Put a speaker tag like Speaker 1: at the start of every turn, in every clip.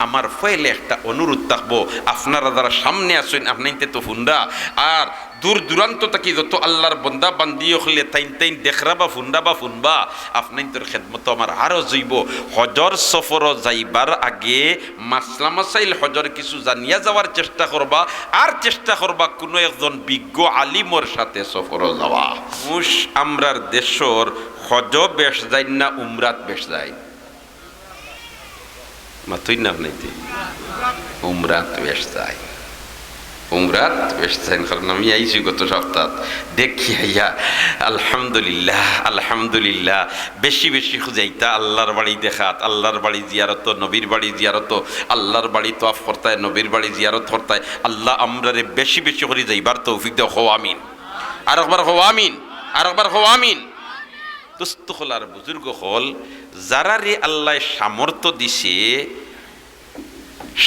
Speaker 1: আমার ফয়েলে একটা অনুরোধ থাকবো, আপনারা যারা সামনে আসেন আপনাইতে তো ফুন্ডা, আর দূর দূরান্ত থাকি যত আল্লাহর বন্দা বান্দি হলে তাইন দেখরা বা ফুন্ডা বা ফুনবা আপনাইতর খেদমত আমার আরও জৈব। হজর সফর যাইবার আগে মাসলা মাসাইল হজর কিছু জানিয়া যাওয়ার চেষ্টা করবা, আর চেষ্টা করবা কোনো একজন বিজ্ঞ আলিমর সাথে সফর যাওয়া। আমরার দেশর হজ বেশ যায় না উমরাত বেশ যায়, মাতুই না নাইতে উমরাত বেশ যায়, উমরাত বেশ যায়। কারণ আমি আইছি গত সপ্তাহ দেখি আইয়া আলহামদুলিল্লাহ আলহামদুলিল্লাহ বেশি বেশি খুঁজাইতা আল্লাহর বাড়ি দেখাত, আল্লাহর বাড়ি জিয়ারত, নবীর বাড়ি জিয়ারত, আল্লাহর বাড়ি তোয়াফ করতায়, নবীর বাড়ি জিয়ারত করতায়। আল্লাহ আমরারে বেশি বেশি করে যাইবার তৌফিক দাও, হো আমিন। আর একবার হো আমিন, আর একবার হো আমিন। দুস্থ হল আর বুজুর্গ হল, যারা রে আল্লাহ সামর্থ্য দিছে,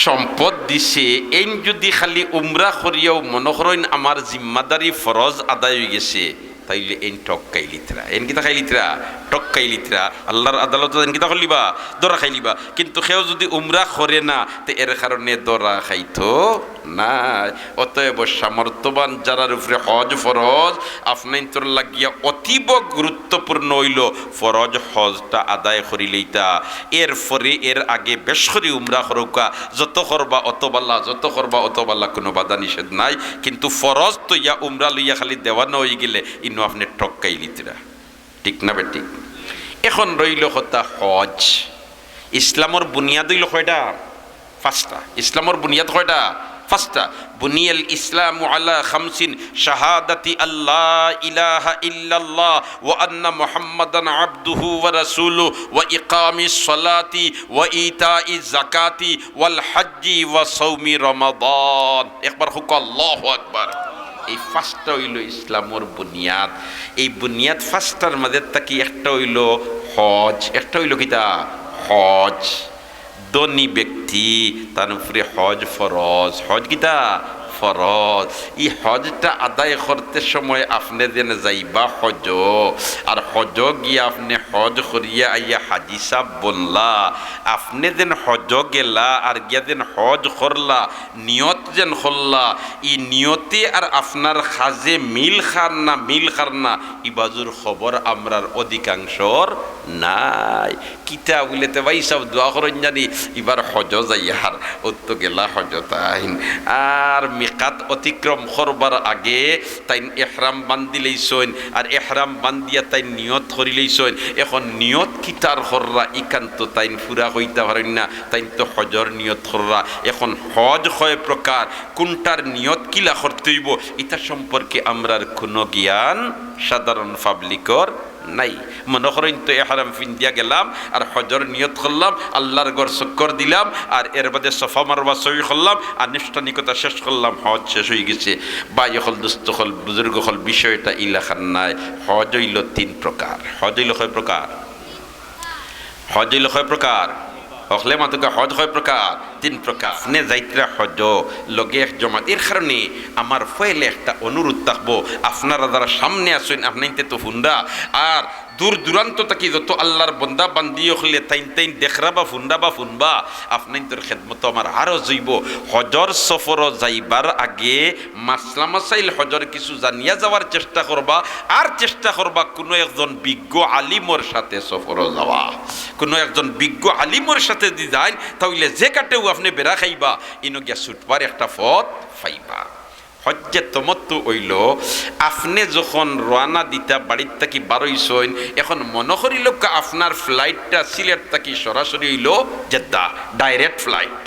Speaker 1: সম্পদ দিছে, এই যদি খালি উমরা করিয়াও মনে করেন আমার জিম্মাদারি ফরজ আদায় হয়ে গেছে, তাইলে এন টক্কাই লিতরা, এন কিতা খাই লিতরা, টক্কাই লিতরা। আল্লাহর আদালত এন কিতা করলিবা, দরা খাইলিবা। কিন্তু সেও যদি উমরা করে না, তো এর কারণে দরা খাইতো না। অতএব সামর্থ্যবান যারার উপরে হজ ফরজ, আপনার তোর লাগিয়া অতীব গুরুত্বপূর্ণ হইল ফরজ হজটা আদায় করিলেইতা। এরপরে এর আগে বেশ করে উমরা করুকা, যত করবা অত বাল্লা, যত করবা অত বাল্লা, কোনো বাধা নিষেধ নাই। কিন্তু ফরজ তো ইয়া উমরা লইয়া খালি দেওয়ানো হয়ে গেলে ইনো আপনি টক্কাই লিতরা, ঠিক না বেটি? এখন রইল কথা হজ। ইসলামর বুনিয়াদ হইল কয়টা? পাঁচটা। ইসলামর বুনিয়াদ কয়টা? পাঁচটা। বুনিয়াল ইসলামু আলা খামসিন, শাহাদাতি আল্লাহ ইলাহা ইল্লাল্লাহ ওয়া আন্না মুহাম্মাদান আবদুহু ওয়া রাসূলুহু ওয়া ইকামিস সালাতি ওয়া ইতাইজ যাকাতি ওয়াল হজ্জি ওয়া সাওমি রমাদান। একবার হুক আল্লাহু আকবার। এই ফার্স্টটা হইল ইসলামর বুনিয়াদ। এই বুনিয়াদ ফার্স্টটার মধ্যে তাকি একটা হইল হজ, একটা হইল কিতা হজ। ধনী ব্যক্তি তার উপরে হজ ফরজ। হজ কিতা ফরজ। এই হজটা আদায় করতে সময় আপনি যেন যাইবা হজ, আর হজ গিয়া আপনি হজ করিয়া আইয়া হাজি সাহ বনলা, আপনি যেন হজ গেলা আর গিয়া যেন হজ করলা, নিয়ত যেন করলা, ই নিয়তে আর আপনার খাজে মিল খার না মিল খার না, ই বাজুর খবর আমরার অধিকাংশর নাই। কিতা বলেতে ভাই সব দোয়া করেন জানি এবার হজ যাইয়ার অত গেলা হজ তাইন, আর মিকাত অতিক্রম করবার আগে তাই এহরাম বান্ধিলেইছইন, আর এহরাম বান্ধিয়া তাই নিয়ত করিলেইছইন। এখন নিয়ত কিতার কররা ইকান্ত তাইন ফুরা হইতে পারেন না, তাই তো হজর নিয়ত কররা। এখন হজ হয় প্রকার, কোনটার নিয়ত কিলা করতে হইব এটা সম্পর্কে আমরার কোনো জ্ঞান সাধারণ পাবলিকর নাই। মনে করেন তো এহরাম ফিন্দিয়া গেলাম আর হজর নিয়ত করলাম, আল্লাহর ঘর চক্কর দিলাম, আর এর বাদে সফা মারবা সই করলাম, আনুষ্ঠানিকতা শেষ করলাম, হজ শেষ হয়ে গেছে। বা হল দুস্থ হল বুজুর্গ হল, বিষয়টা ইলাখান নাই। হজ হইল তিন প্রকার। হজ হইল কয় প্রকার? হজ হইল কয় প্রকার? হকলে মাতুকা হজ হয় প্রকার, তিন প্রকার। নে যাইত্রা হজ লগে এক জমাত। এর কারণে আমার ফয়েলে একটা অনুরোধ থাকবো, আপনারা যারা সামনে আসেন আপনাইতে তো ফুন্ডা, আর দূর দূরান্ত থাকি যত আল্লাহর বন্দা বান্দি হলে তাইন দেখরা বা ফুন্ডা বা ফুনবা আপনাইতর খেদমত আমার আরও জৈব। হজর সফর যাইবার আগে মাসলা মাসাইল হজর কিছু জানিয়া যাওয়ার চেষ্টা করবা, আর চেষ্টা করবা কোনো একজন বিজ্ঞ আলিমর সাথে সফর যাওয়া। কোনো একজন বিজ্ঞ আলিমর সাথে যদি যান, তাহলে যে কাটেও আপনি বেড়া খাইবা, ইনো গিয়া ছুটবার একটা পথ পাইবা। হজ্জে তমত্তু হইল আপনি যখন রওনা দিতা বাড়ির থাকি বারইছইন, এখন মনে করিল আপনার ফ্লাইটটা সিলেট থাকি সরাসরি হইল Jeddah, direct flight.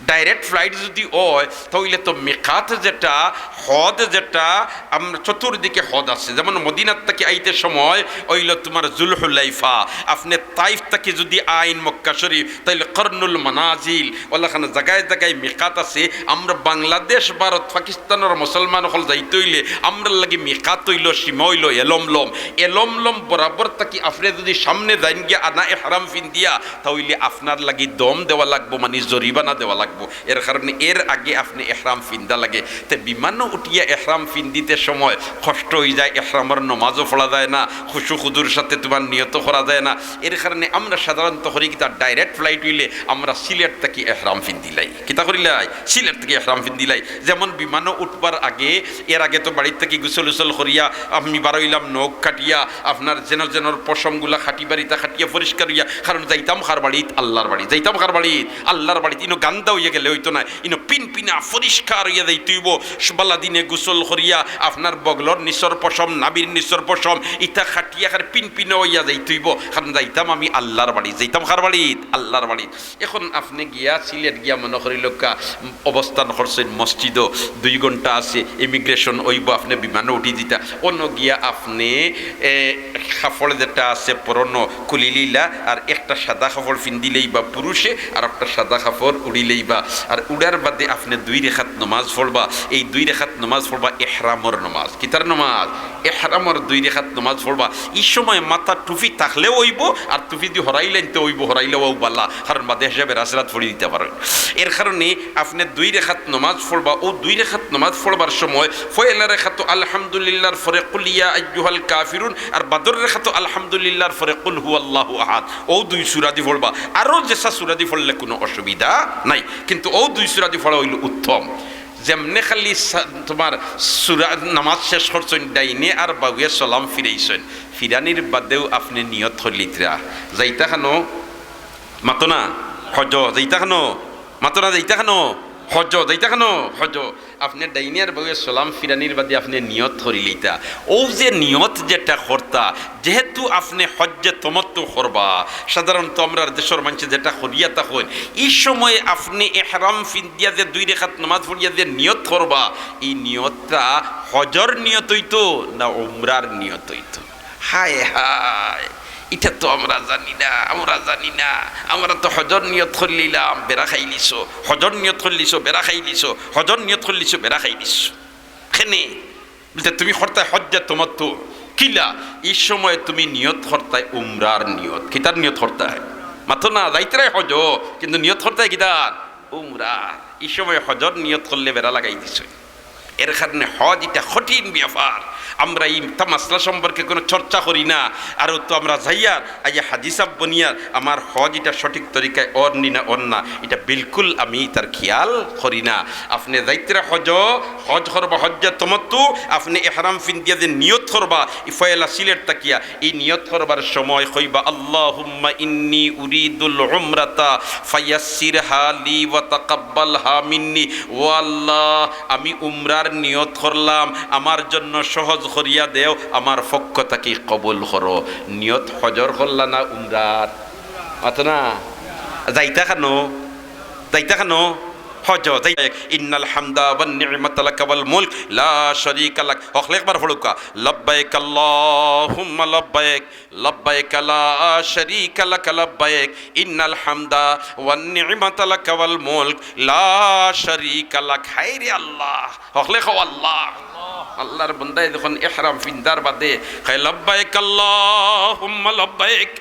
Speaker 1: Direct flight যদি হয় তাহলে তো মিকাত যেটা হদ, যেটা আমরা চতুর্দিকে হদ আছে, যেমন মদিনার থেকে আইতে সময় হইল তোমার জুলহুলাইফা, আপনি তাইফ থেকে যদি আইন মক্কা শরীফ তাইলে কর্নুল মানাজিল, ওলাখানে জায়গায় জায়গায় মিকাত আছে। আমরা বাংলাদেশ, ভারত, পাকিস্তানের মুসলমান হল যাইতে হইলে আমরা লাগি মিকাত হইল সীমা হইল এলমলম এলমলম বরাবর তাকি আপনি যদি সামনে যাইন গিয়া আনা এহরাম ফিন্দিয়া তাহলে আপনার লাগি দম দেওয়া লাগবো মানে জরিমানা দেওয়া লাগবো এর কারণে এর আগে আপনি এহরাম ফিন্দা লাগে তে বিমানও উঠিয়া এহরাম ফিন্দিতে সময় কষ্ট হয়ে যায় এহরামের নমাজও পড়া যায় না খুশু খুদুর সাথে তোমার নিয়ত করা যায় না এর কারণে আমরা সাধারণত করি কি তার ডাইরেক্ট ফ্লাইট হইলে আমরা সিলেট থেকে এহরাম ফিন্দিলাই কিতা করিলাই সিলেট থেকে এহরাম ফিন্দিলাই যেমন বিমানও উঠবার আগে এর আগে তো বাড়ির থেকে গুসল উসল করিয়া আমি বারইলাম নখ কাটিয়া আপনার যেন পশমগুলা খাটি বাড়িতে খাটিয়া পরিষ্কার হইয়া কারণ যাইতাম খার বাড়িত আল্লাহর বাড়ি যাইতাম খার বাড়িত আল্লাহর বাড়িত ইনো গান্দা হইয়া গেলে হইতো না ইনো পিন পিনা পরিষ্কার হইয়া যাইতেইব সবালা দিনে গুসল করিয়া আপনার বগলর নিচর পশম নাবির নিচর পশম ইটা খাটিয়া খার পিন পিনা হইয়া যাইতেইব কারণ যাইতাম আমি আল্লাহর বাড়ি যাইতাম খার বাড়িত আল্লাহর বাড়ি এখন আপনি গিয়া সিলেট গিয়া মনে করি লোকা অবস্থান করছেন মসজিদও 2 ঘন্টা আছে ইমিগ্রেশন হইব আপনি বিমানে উঠি দিতা অন্য গিয়া আপনি কাপড় যেটা আছে পুরনো কুলিলিলা আর একটা সাদা কাপড় ফিন্দিলেই বা পুরুষে আর একটা সাদা কাপড় উড়িলেই বা আর উড়ার বাদে আপনি 2 রেখাত নমাজ পড়বা এই 2 রেখাত নমাজ পড়বা এহরামর নমাজ কিতার নমাজ এহরামর 2 রেখাত নমাজ পড়বা এই সময় মাথা টুপি থাকলেও হইব আর টুপি দিয়ে হরাইলেন তো হইব হরাইলেও বাল্লা কারণ বাদে হিসাবে রাসরাত পড়ে দিতে পারেন এর কারণে আপনি 2 রেখাত নমাজ পড়বা ও 2 রেখাত নমাজ পড়বার সময় ফয়লা রেখাত আলহামদুলিল্লাহর ফরে কুল ইয়া আইয়ুহাল কাফিরুন আর বাদর রেখাত আলহামদুলিল্লাহর ফরে কুল হুয়াল্লাহু আহাদ ও 2 সূরা দি পড়বা আরো যেসা সূরা দি পড়লে কোনো অসুবিধা নাই কিন্তু ও 2 সূরা দি পড়া হইল উত্তম যেমনে খালি তোমার সূরা নামাজ শেষ করছেন ডাইনে আর বাউয়ে সালাম ফিরাইছেন ফিরানির বাদেও আপনি নিয়ত হলিতরা যাইতা খানো মাতনা হজ যাইতা খানো মাতনা যাইতা খানো হজ যাইতা খানো হজ আপনি ডাইনিয়ার বউয়ে সালাম ফিরানির বাদে আপনি নিয়ত করিলিতা ও যে নিয়ত যেটা করতা যেহেতু আপনি হজ্জে তমত্তু করবা সাধারণত আমরা দেশের মানুষ যেটা করিয়া তখন এই সময় আপনি এহরাম ফিন্দিয়া যে 2 রেখাত নামাজ পড়িয়া যে নিয়ত করবা এই নিয়তটা হজর নিয়ত হইতো না উমরার নিয়ত হইতো হায় হায় এটা তো আমরা জানি না আমরা তো হজর নিয়ত করলিলাম বেড়া খাইলিছো হজর নিয়ত করলিছো বেড়া খাইলিছো হজর নিয়ত করলিছো বেড়া খাইলিছো খেনে বলতে তুমি হরতায় হজ্জা তোমার তো কিলা এই সময় তুমি নিয়ত হরতায় উমরার নিয়ত কিতার নিয়ত হরতায় মাথো না যাইতেরাই হজ কিন্তু নিয়ত হরতায় কিতার উমরা এই সময় হজর নিয়ত করলে বেড়া লাগাই দিছ এর কারণে হজ এটা কঠিন ব্যাপার আমরা এই মাসলা সম্পর্কে কোনো চর্চা করি না আর তো আমরা যাইয়া আইয়া হাদিসাব বনিয়ার আমার হজ এটা সঠিক তরিকায় অর্নি না অন না এটা বিলকুল আমি তার খেয়াল করি না আপনি যাইতেরা হজ করবা হজ্জা তমত্তু আপনি এহরাম ফিন্দিয়া যে নিয়ত করবা ইফায়লা সিলেট তাকিয়া এই নিয়ত করবার সময় কইবা আল্লাহুম্মা ইন্নী উরিদুল উমরাতা ফায়াসসিরহা লি ওয়া তাকাব্বালহা মিন্নি ও আল্লাহ আমি উমরার নিয়ত করলাম আমার জন্য সহজ করিয়া দেও আমার পক্ষ থেকে কবুল করো নিয়ত হজর করলা না উমরার মাতনা যাইতা খানো হজ ইন্নাল হামদা ওয়ান নি'মাতা লাকা ওয়াল মুলক লা শারীকা লাক হকলে একবার পড়ুকা লাব্বাইক আল্লাহুম্মা লাব্বাইক লাব্বাইক লা শারীকা লাকা লাব্বাইক ইন্নাল হামদা ওয়ান নি'মাতা লাকা ওয়াল মুলক লা শারীকা লাক হায়রে আল্লাহ হকলে কও আল্লাহ আল্লাহর বান্দায় যখন ইহরাম ফিন্দার বাদে কয় লাব্বাইক আল্লাহুম্মা লাব্বাইক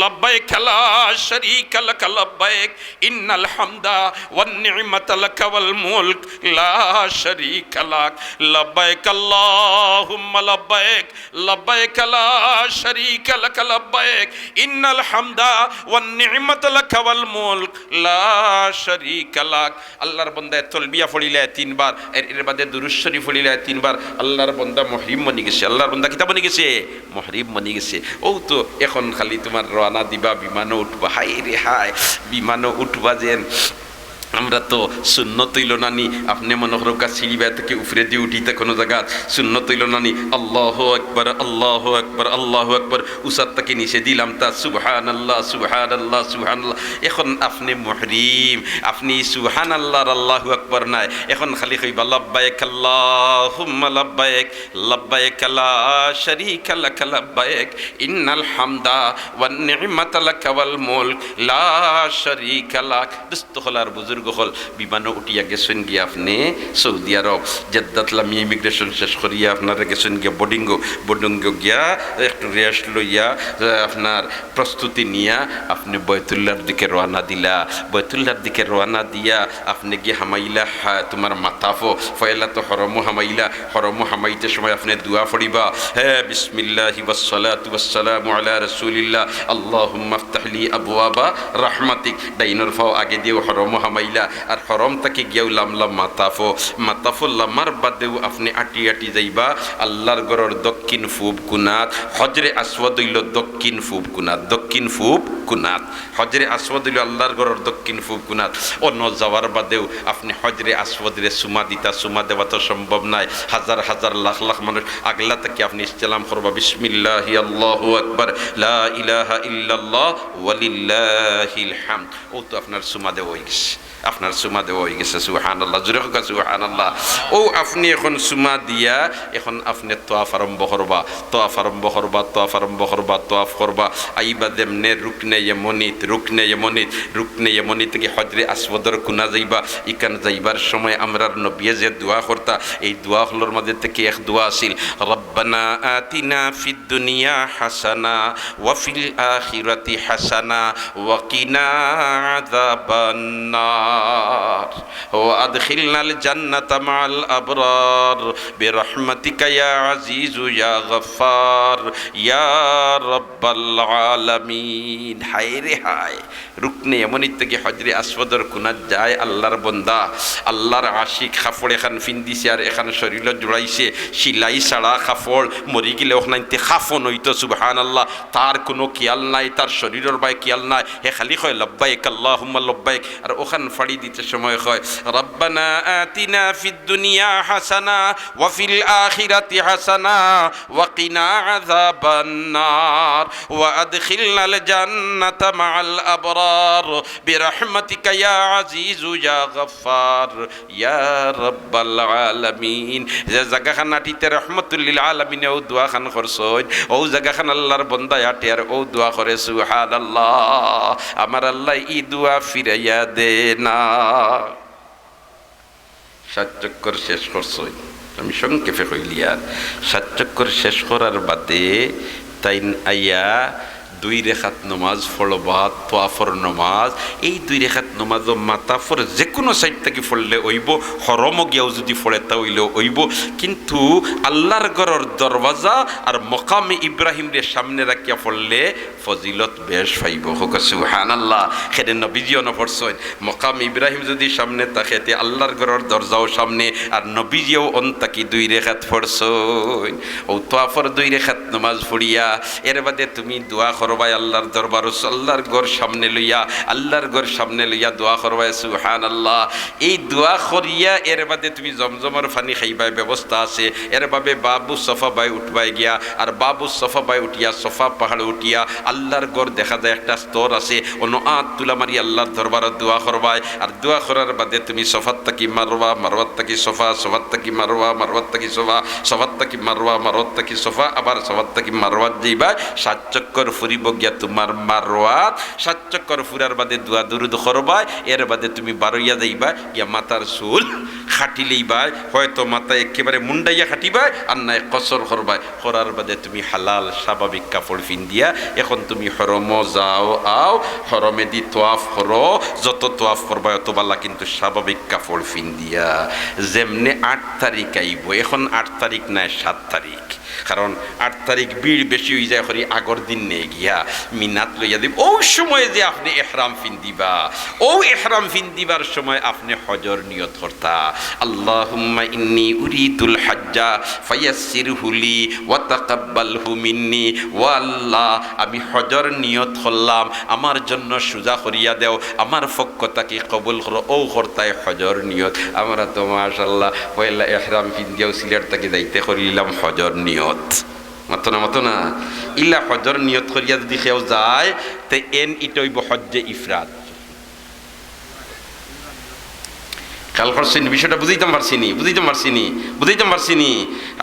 Speaker 1: লাব্বাইক লা শারীকা লাক লাব্বাইক ইন্নাল হামদা ওয়ান নি'মাতা লাক ওয়াল মুলক লা শারীকা লাক লাব্বাইক আল্লাহুম্মা লাব্বাইক লাব্বাইক লা শারীকা লাক লাব্বাইক ইন্নাল হামদা ওয়ান নি'মাতা লাক ওয়াল মুলক লা শারীকা লাক আল্লাহর বান্দায় তালবিয়া পড়িলে 3 বার এর বাদে দুরূদ শরীফ পড়িলে 3 বার আল্লাহর বান্দা মুহরিম বনি গেছে আল্লাহর বান্দা কিতাব বনি গেছে মুহরিম বনি গেছে ও তো এখন খালি তোমার রওনা দিবা বিমানে উঠবা হায় রে হায় বিমানে উঠবা যেন আমরা তো সুন্নত হইল নানি আপনি মনে করো সিঁড়ি বেয়া থেকে উপরে দিয়ে উঠিতে কোনো জায়গা সুন্নত হইল নানি আল্লাহু আকবার আল্লাহু আকবার আল্লাহু আকবার উসাত থেকে নিচে দিলাম তা সুবহানাল্লাহ সুবহানাল্লাহ সুবহানাল্লাহ এখন আপনি মুহরিম আপনি সুবহানাল্লাহর আল্লাহু আকবার নাই এখন খালি কইবা লাব্বাইক আল্লাহুম্মা লাব্বাইক লাব্বাইক লা শারীকা লাক লাব্বাইক ইন্নাল হামদা ওয়ান নি'মাতা লাক ওয়াল মুলক লা শারীকা লাক দোস্ত হলার বুজুর্গ বুজুর্গ হল বিমানও উঠিয়া গেছেন গিয়ে আপনি সৌদি আরব জেদ্দাত লামিয়া ইমিগ্রেশন শেষ করিয়া আপনারা গেছেন গিয়া বোর্ডিঙ্গ গিয়া একটু রেস্ট লইয়া আপনার প্রস্তুতি নিয়া আপনি বয়তুল্লাহর দিকে রওনা দিলা। বয়তুল্লাহর দিকে রওনা দিয়া আপনি গিয়ে হামাইলা তোমার মাতাফো ফয়লা তো হরমো হামাইতে সময় আপনি দোয়া পড়িবা, হ্যাঁ বিসমিল্লাহি ওয়াসসালাতু ওয়াসসালামু আলা রাসূলিল্লাহ আল্লাহুম্মা ইফতাহ লি আবওয়াবা রাহমাতিক। ডাইনর ফাও আগে দিও হরমো হামাইলা আর হরম তাকে গিয়েও লামলাম মাতাফো লামার বাদেও আপনি আটি যাইবা আল্লাহর ঘরের দক্ষিণ পূব কুনাত। হজরে আসওয়াদ হইল দক্ষিণ পূব কুনাত, হজরে আসওয়াদ হইল আল্লাহর ঘরের দক্ষিণ পূব কুনাত। অন্য যাওয়ার বাদেও আপনি হজরে আসওয়াদরে সুমা দেওয়া তো সম্ভব নাই। হাজার লাখ মানুষ আগলা থেকে আপনি ইসলাম করবা বিসমিল্লাহি আল্লাহু আকবার লা ইলাহা ইল্লাল্লাহ ওয়ালিল্লাহিল হামদ। ও তো আপনার সুমা দেওয়া হয়ে গেছে, সুবহানাল্লাহ, জোরে হোক সুবহানাল্লাহ। ও আপনি এখন সুমা দিয়া এখন আপনি তোয়াফ আরম্ভ করবা আইবা দেমনে রুকনে ইমানিত থেকে হজরে আসওয়াদর কুনা যাইবা। ইকান যাইবার সময় আমরার নবী যে দোয়া করতা এই দোয়া হলোর মধ্যে থেকে এক দোয়া আছিল, রব্বানা আতিনা ফিদ দুনিয়া হাসানা ওয়া ফিল আখিরাতি হাসানা ওয়া কিনা আযাবান নার ওয়া আদখিলনাল জান্নাতা মাআল আবরার বিরহমাতিকা ইয়া আজিজু ইয়া গফফার ইয়া রাব্বাল আলামিন। হায় রে হায়, রুকনে এমনিত থেকে হজরে আসওয়াদর কুনাত যায় আল্লাহর বন্দা, আল্লাহর আশিক। কাপড় এখান ফিন্দিছে আর এখান শরীর জোড়াইছে, সিলাই ছাড়া কাপড় মরি গেলে ওখানে খাফন হইতো, সুবহানাল্লাহ। তার কোনো খেয়াল নাই, তার শরীরের বাই খেয়াল নাই, হে খালি কয় লব্বাইক আল্লাহুম্মা লব্বাইক। আর ওখান ফাড়ি দিতে সময় কয় রব্বানা আতিনা ফিদ দুনিয়া হাসানা ওয়া ফিল আখিরাতি হাসানা ওয়া কিনা আযাবান নার ওয়া আদখিলনাল জান্নাতা মাআল আবরার বিরহমাতিকা ইয়া আজিজু ইয়া গফফার ইয়া রাব্বাল আলামিন। যে জায়গাখান আটিতে রহমাতুল লিল আলামিন ও দোয়া খান করছই, ও জায়গাখান আল্লাহর বান্দা আটে আর ও দোয়া করে, সুবহানাল্লাহ। আমার আল্লাহ ই দোয়া ফিরাইয়া দে না। সাত চক্কর শেষ করছই, আমি সংক্ষেপে কইলি আর সাত চক্কর শেষ করার বাদে তাই আইয়া 2 রেখাত নমাজ পড়বা, তোয়াফর নমাজ। এই 2 রেখাত নমাজও মাতাফর যে কোনো সাইড থেকে পড়লে ওইব, হরমও গিয়াও যদি পড়ে তা হইলেও ওইব। কিন্তু আল্লাহর ঘরের দরওয়াজা আর মকামে ইব্রাহিমরে সামনে রাখিয়া পড়লে ফজিলত বেশ পাইব, হোক সুবহানাল্লাহ। সেদিন নবীজিও নপড়ছেন মকামে ইব্রাহিম যদি সামনে থাকে তে আল্লাহর ঘরের দরজাও সামনে, আর নবীজিও অন্তাকি 2 রেখাত পড়ছেন। ও তোয়াফর 2 রেখাত নমাজ পড়িয়া এর বাদে তুমি দোয়া করবাই আল্লাহর দরবার, আল্লাহর ঘর সামনে লইয়া দোয়া করবাই, সুবহানাল্লাহ। এই দোয়া করিয়া এর বাদে তুমি জমজমের পানি খাইবাই, ব্যবস্থা আছে। এর বাবে বাবু সফা বাই উঠবাই গিয়া, আর বাবু সফা বাই উঠিয়া সফা পাহাড় উঠিয়া আল্লাহর ঘর দেখা যায় একটা স্তর আছে, অন্য তুলা মারি আল্লাহর দরবারত দোয়া করবাই। আর দোয়া করার বাদে তুমি সফাত তাকি মারওয়া, মারওয়াত তাকি সফা, সফাত তাকি মারওয়া, মারওয়াত তাকি সফা, সফাত তাকি মারওয়া, মারওয়াত তাকি সফা, আবার সফাত তাকি মারওয়াত যাইবা। 7 চক্কর ফুরিব গিয়া তোমার মারওয়াত। 7 চক্কর ফুরার বাদে দোয়া দুরুদ করবাই। এর বাদে তুমি বারইয়া যাইবা গিয়া মাথার চুল খাটি লইবাই, হয়তো মাথা একেবারে মুন্ডাইয়া খাটিবাই, আর নাই কসর করবাই। করার বাদে তুমি হালাল স্বাভাবিক কাপড় পিন্দিয়া এখন তুমি হরম যাও, আও হরমে দি তোয়াফ করো, যত তোয়াফ করবা অত বালা, কিন্তু স্বাভাবিক কাপড় পিন্দিয়া। যেমনে 8 তারিখ আইব, এখন 8 তারিখ নাই 7 তারিখ, কারণ 8 তারিখ ভিড় বেশি হয়ে যায়, করি আগর দিন নেই গিয়া মিনাত লইয়া দিব। ও সময় যে আপনি এহরাম ফিন্দিবা, ও এহরাম ফিন্দিবার সময় আপনি হজর নিয়ত করতা, আল্লাহুম্মা ইন্নী উরিদুল হজ্জা ফায়াসসিরহু লি ওয়া তাকাব্বালহু মিন্নি। ও আল্লাহ, আমি হজর নিয়ত করলাম, আমার জন্য সুজা করিয়া দেও, আমার পক্ষ থেকে কবুল করো। ও করতায় হজর নিয়ত। আমরা তো মাশাআল্লাহ পয়লা এহরাম ফিন্দিয়াও সিলেট থেকে যাইতে করিলাম হজর নিয়ত, মতো না ইল্লা হজর নিয়ত করিয়া যদি কেউ যায় তে ইটা হইব হজ্জে ইফরাদ। খেয়াল করছেন বিষয়টা বুঝাইতাম পারছিনি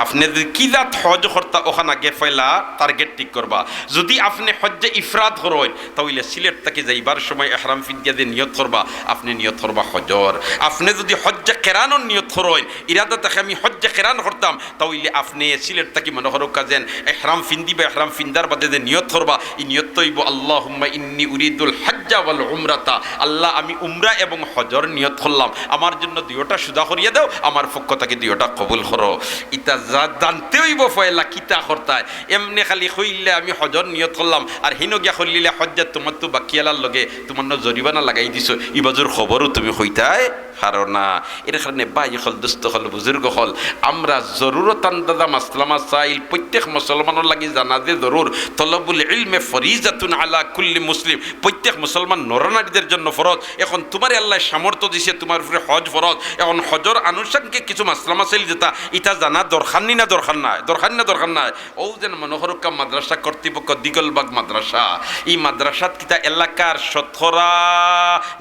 Speaker 1: আপনি যদি কি জাত হজ করতা ওখানে আগে ফেলা টার্গেট ঠিক করবা। যদি আপনি হজ্জে ইফরাদ করেন তাহলে সিলেট থেকে যাইবার সময় ইহরাম ফিদিয়া দিয়ে নিয়ত করবা, আপনি নিয়ত করবা হজর। আপনি যদি হজ্জে কেরানোর নিয়ত করেন, ইরাদা থেকে আমি হজ্জে কেরান করতাম, তাহলে আপনি সিলেট থেকে মনে করো কাজেন ইহরাম ফিন্দি বা ইহরাম ফিন্দার বাদে যে নিয়ত করবা, এই নিয়ত তৈব আল্লাহুম্মা ইন্নী উরিদুল হজ্জা ওয়াল উমরাতা, আল্লাহ আমি উমরা এবং হজর নিয়ত করলাম, আমার জন্য দুইটা সুদা করিয়া দাও, আমার পক্ষ থেকে দুইটা কবুল করো। ইতা যা জানতে হইব ফয়লা কিতা করতায়, এমনি খালি কইলে আমি হজর নিয়ত করলাম আর হিনো গিয়া করলিলে হজ্জা তোমার তো বাকিয়ালার লগে তোমার জরিমানা লাগাই দিছো, ই বাজুর খবরও তুমি কইতায় কারণ না। এর কারণে বাই হল দুস্থ হল বুজুর্গ হল আমরা জরুরত আন্দাদা মাসলামা সাইল প্রত্যেক মুসলমানের লাগি জানা যে জরুর তলবুল ইলমে ফরিজাতুন আলা কুল্লি মুসলিম, প্রত্যেক মুসলমান নরনারীদের জন্য ফরজ। এখন তোমার আল্লাহ সামর্থ্য দিছে তোমার উপরে হজ ফরজ, এখন হজর আনুষ্ঠানিক কিছু মাসলামা সাইল যেটা ইটা জানা দরকার নাই। ও যেন মনোহরকা মাদ্রাসা কর্তৃপক্ষ দিগলবাগ মাদ্রাসা, এই মাদ্রাসাত কিতা এলাকার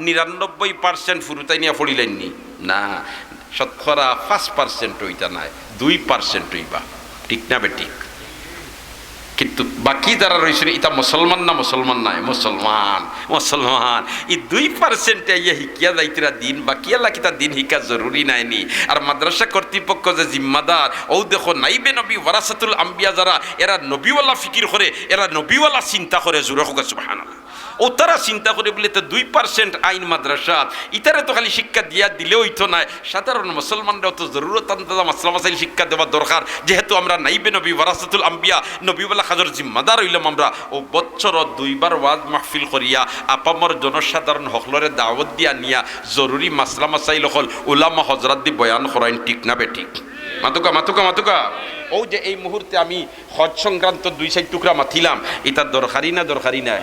Speaker 1: 99% ফুরুতাই নিয়ে পড়িলেননি না, 5% হইতা নাই, 2% হইবা, ঠিক না বেঠিক? কিন্তু বাকি যারা রয়েছে এটা মুসলমান নাই, মুসলমান এই 2% ইয়া শিকিয়া যাইতরা দিন বাকি আল্লাহ কিতা দিন শিকা জরুরি নাইনি। আর মাদ্রাসা কর্তৃপক্ষ যে জিম্মাদার ও দেখো নাইবে নবী ওয়ারাসাতুল আম্বিয়া যারা এরা নবীওয়ালা ফিকির করে, এরা নবীওয়ালা চিন্তা করে, জোরে হোক সুবহানাল্লাহ। ও তারা চিন্তা করে বলে তো 2% আইন মাদ্রাসা ইতারে তো খালি শিক্ষা দিয়া দিলেও হইতো না, সাধারণ মুসলমানরাও তো জরুরত মাসলামা সাইল শিক্ষা দেওয়া দরকার, যেহেতু আমরা নাইবে নবী ওয়ারাসাতুল আম্বিয়া নবীওয়ালা খাজর জিম্মাদার হইলাম আমরা। ও বছর 2 বার ওয়াজ মাহফিল করিয়া আপামর জনসাধারণ হকলরে দাওয়াত দিয়া নিয়া জরুরি মাসলামা সাইল হল উলামা হজরত দি বয়ান করাইন, ঠিক না বেঠিক? মাতুকা ও যে এই মুহূর্তে আমি হজ সংক্রান্ত 2-4 টুকরা মাথিলাম, এটা দরকারি নাই?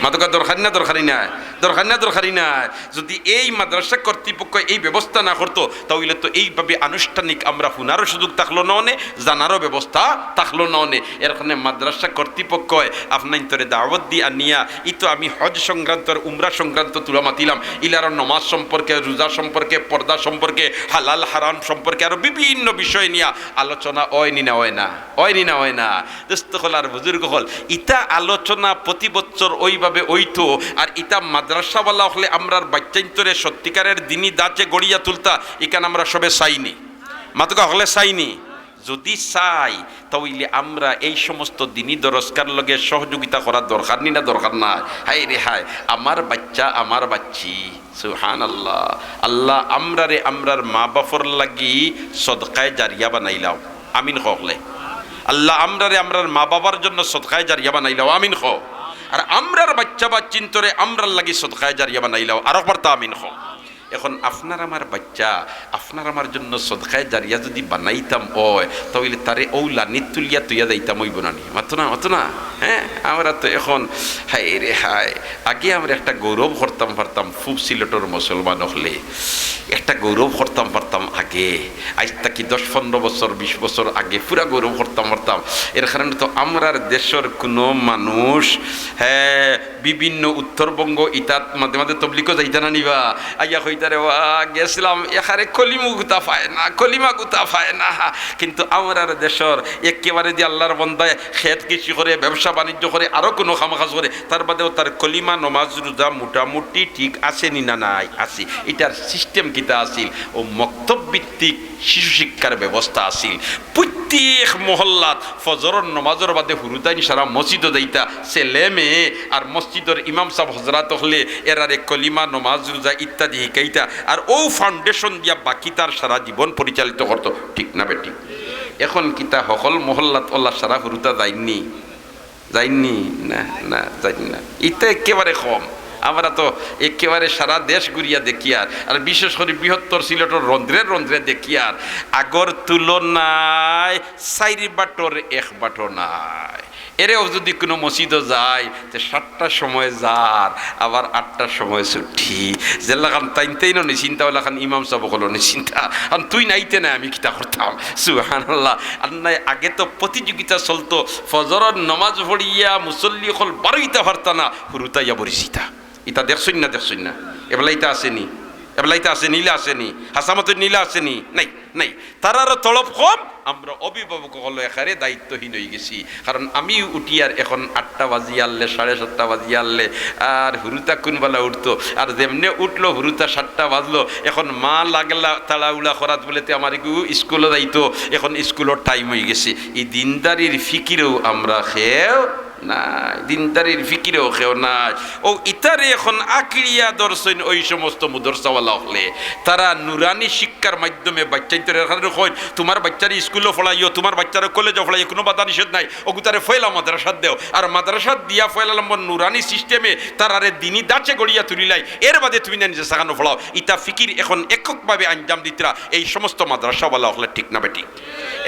Speaker 1: মাতুকা দরকারি নাই। যদি এই মাদ্রাসা কর্তৃপক্ষ এই ব্যবস্থা না করতো তাহলে তো এইভাবে আনুষ্ঠানিক আমরা শুনারও সুযোগ থাকলো না, জানারও ব্যবস্থা থাকলো না। এর কারণে মাদ্রাসা কর্তৃপক্ষ আপনার তরে দাওয়াত দিয়ে আনিয়া ই তো আমি হজ সংক্রান্ত উমরা সংক্রান্ত তুলা মাতিলাম, ইলার নমাজ সম্পর্কে, রোজা সম্পর্কে, পর্দা সম্পর্কে, হালাল হারাম সম্পর্কে আরো বিভিন্ন বিষয় নিয়ে আলোচনা হয় না দোস্ত হল আর বুজুর্গ হল। ইটা আলোচনা প্রতি বছর ওইভাবে ওইতো। আর ইটা মাদ্রাসাওয়ালা হলে আমরার বাচ্চান্তরে সত্যিকারের দিনই দাঁচে গড়িয়া তুলতা, এখানে আমরা সবে চাইনি, মাতুকা হলে চাইনি। যদি চাই তাহলে আমরা এই সমস্ত দিনই দরজকার লগে সহযোগিতা করার দরকার নি না, দরকার নাই? হাই রে হাই, আমার বাচ্চা আমার বাচ্চি, সুবহানাল্লাহ। আল্লাহ আমরার মা বাপর লাগি সদকায়ে জারিয়া বানাইলাও, আমিন হলে। আল্লাহ আমরার মা বাবার জন্য সদকায়ে জারিয়া বানাইলাও, আমিন হ। আর আমরার বাচ্চা বাচ্চিন্তরে আমরার লাগি সদকায়ে জারিয়া বানাইলাও, আর একবার তা আমিন হ। এখন আপনার আমার বাচ্চা আপনার আমার জন্য সদকায়ে জারিয়া যদি বানাইতাম তাহলে তারে লানি তুলিয়া তুইয়া যাইতাম ওই বোনানি, মাতো না? হ্যাঁ, আমরা তো এখন হাই রে হাই, আগে আমরা একটা গৌরব করতাম পারতাম খুব সিলেটর মুসলমান হলে, একটা গৌরব করতাম পারতাম আগে, আজ তাকি 10-15 বছর 20 বছর আগে পুরা গৌরব করতাম পারতাম। এর কারণে তো আমরার দেশের কোনো মানুষ বিভিন্ন উত্তরবঙ্গ ইতাত মাঝে মাঝে তবলিগও যাইতা না নিবা, আইয়া কইতারে গেছিলাম এখানে কলিমা গুতা পায় না। কিন্তু আমরার দেশের একেবারে যে আল্লাহর বন্দায় খেত কৃষি করে, ব্যবসা বাণিজ্য করে, আরও কোনো কাজ করে, তার বাদেও তার কলিমা নমাজ রোজা মোটামুটি ঠিক আসেনি না নাই আসি। এটার সিস্টেম কিতা আসিল, ও মক্তব ভিত্তিক শিশু শিক্ষার ব্যবস্থা আসিল। প্রত্যেক মহল্লাত ফজরের নমাজের বাদে হুরুতাইন সারা মসজিদ দেইতা ছেলে মেয়ে, আর মসজিদের ইমাম সাহেব হজরাত হলে এরারে কলিমা নমাজ রোজা ইত্যাদি শিকাইতা, আর ও ফাউন্ডেশন দিয়া বাকি তার সারা জীবন পরিচালিত করতো, ঠিক না বেটি? এখন কিতা সকল মহল্লাত আল্লাহ সারা হুরুতা যায়নি না, যায়নি না, ইটা একেবারে কম। আমরা তো একেবারে সারা দেশ ঘুরিয়া দেখি, আর বিশেষ করে বৃহত্তর সিলেটের রন্ধ্রে দেখি, আর আগর তুলনায় 4 বাটর 1 বাটো নাই। এরেও যদি কোনো মসজিদও যায় তো 7টার সময় যার, আবার 8টার সময় ছুটি, যেলাখান তাইনতেই নি চিন্তা ওলাখান ইমাম সাহেব হলো নি চিন্তা, আর তুই নাইতে না আমি কিতা করতাম, সুবহানাল্লাহ। আর নাই আগে তো প্রতিযোগিতা চলতো, ফজরের নমাজ পড়িয়া মুসল্লি হল বারোইতা পারতা না, হুরুতাইয়া বরিছিতা। ইতা দেখছই না এবেলা ইতা আসেনি, এবলাইতে আসে নীলা আসেনি, হাসামতের নীলা আসেনি, নাই নাই, তারারও তলব কম। আমরা অভিভাবক হলো এখানে দায়িত্বহীন হয়ে গেছি। কারণ আমি উঠি আর এখন 8টা বাজিয়ে আনলে 7:30 বাজিয়ে আনলে, আর হুরুতা কোনবেলা উঠতো, আর যেমনে উঠলো হুরুতা 7টা বাজলো, এখন মা লাগলা তাড়াউলা করাত বলেতে আমার স্কুলে যাইতো, এখন স্কুলের টাইম হয়ে গেছে। এই দিনদারির ফিকিরেও আমরা খেয়েও নাই, দিনদারির ফিকিরেও খেও নাই। ও ইতারে এখন আকিরিয়া দর্শন ওই সমস্ত মুদরসাওয়ালা হলে তারা নুরানি শিক্ষার মাধ্যমে বাচ্চাইতে হয়, তোমার বাচ্চার স্কুলও ফলাইও, তোমার বাচ্চার কলেজও ফলাইও, কোনো বাধা নিষেধ নাই, ওগুতারে ফয়লা মাদ্রাসাত দেও। আর মাদ্রাসাত দিয়া ফয়লাম নুরানি সিস্টেমে তারারে দিনই দাঁচে গড়িয়া তুলিলাই, এর বাদে তুমি না নিজে সাগানো ফলাও। ইতা ফিকির এখন এককভাবে আঞ্জাম দিতরা এই সমস্ত মাদ্রাসাওয়ালা হলে, ঠিক না বেটি?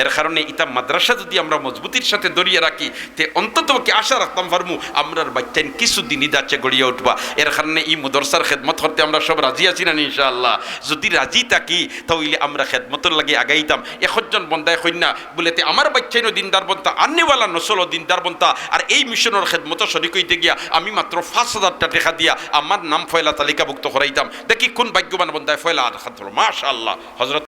Speaker 1: এর কারণে ইতা মাদ্রাসা যদি আমরা মজবুতির সাথে দরিয়ে রাখি, তে অন্তত কি আশা রাখতাম পারমু আমরার বাচ্চাইন কিছুদিনই দাঁচে গড়িয়া উঠবা। এর কারণে এই মদরসার খেদমত করতে আমরা সব রাজি আছি না ইনশাআল্লাহ? যদি রাজি থাকি তাহলে আমরা খেদমতের লাগে আগাইতাম। একজন বন্দায় কন্যা বলেতে আমার বাচ্চাইনও দিনদার বন্তা, আন্নিওয়ালা নসলও দিনদার বন্তা, আর এই মিশনের খেদমত শরিক হইতে গিয়া আমি মাত্র 5,000 টাকা দিয়া আমার নাম ফয়লা তালিকাভুক্ত করাইতাম। দেখি কোন ভাগ্যবান বন্দায় ফয়লা আর খাদ্য। মাশাআল্লাহ। হযরত